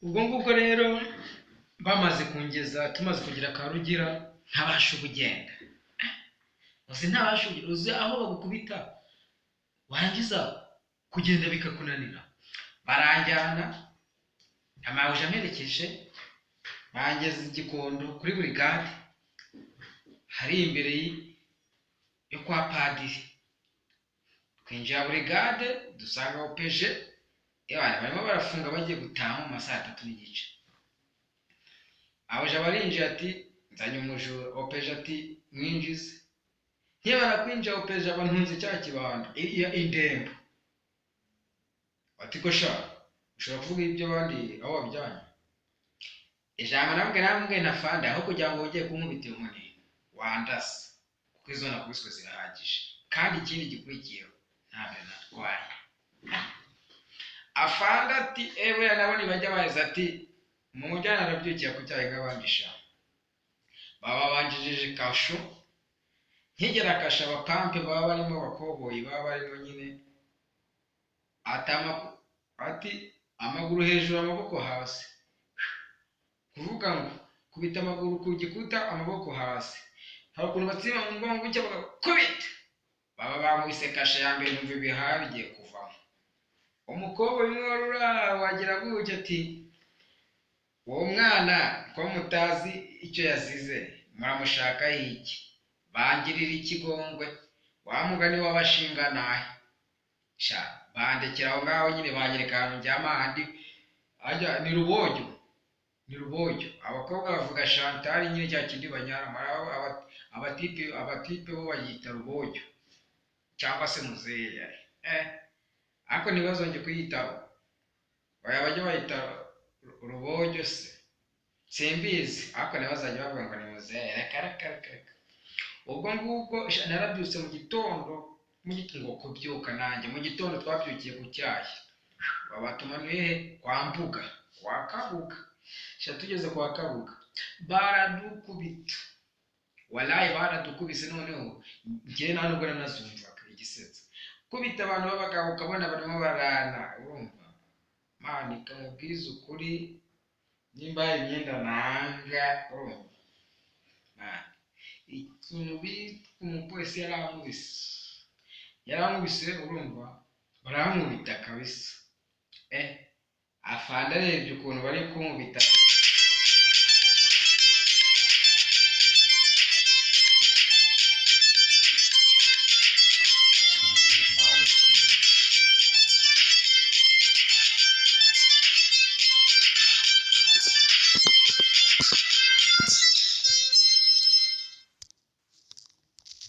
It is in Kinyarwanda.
ubwo ngubwo rero bamaze kungeza tumaze kugira Karugira ntabasha ubugenda uzi ntabasha uzi aho bagukubita warangiza kugenda bikakunanira baranjyana amahuje amerekeje bangeze igikondo kuri brigade hari imbere yo kwa padiri kwinjira brigade dusanga opeje barimo barafunga bagiye gutaha mu masaha 3 n'igice abaje barinje ati nzanye umujura opeje ati mwinjize ntibara kwinjira opeje abantunze cya kibanda iya indembo ati ko sha ushobora kuvuga ibyo bandi aho wabyanye ijambo nambwe nafanda aho kugira ngo ugiye kunkubita inkoni wandase kuko izo nakubiswe zirahagije kandi ikindi gikurikiyeho ntabwo natwaye afanda ati ewe nabone bajya baza ati mu mujyana arabyukiye ku cyayi gabandisha baba banjijije kasho nkigera kasha abapampe baba barimo bakoboyi baba barimo nyine ati amaguru hejuru amaboko hasi kuvuga ngo kubita amaguru ku gikuta amaboko hasi hari ukuntu batsima mu ngongo cyo bakubita baba bamwise kasha ya mbere numva ibihaha bigiye kuvamo umukobwa w'inkorora wagira gutya ati uwo mwana ko mutazi icyo yazize muramushaka iki bangirira ikigongwe wa mugani w'abashinga nahe sha bandekera aho ngaho nyine banyereka ahantu njyama handi ajya ni rubojyo abakobwa bavuga Chantal nyine cya kindi banyara maraho abatipe bo bayita rubojyo cyangwa se Musore ako nibazonje kuyitaho bajya bayita rubojyo se simbizi ako nibazajya bavuga ngo ni Musore karakaraka ubwo ngubwo narabyutse mu gitondo ngo kubyuka nanjye mu gitondo twabyukiye ku cyayi babatumanuye kwa mbuga kwa kabuga tugeze kwa kabuga baradukubita walayi baradukubise noneho njye nta nubwo nanazumvaga igisetsa kubita abantu babagabo ukabona barimo barana urumva mani kamubwiza ukuri nimba imyenda nanga urumva mani ikintu umupolisi yaramubise urumva baramubita kabisa afanda arebye ukuntu bari kumubita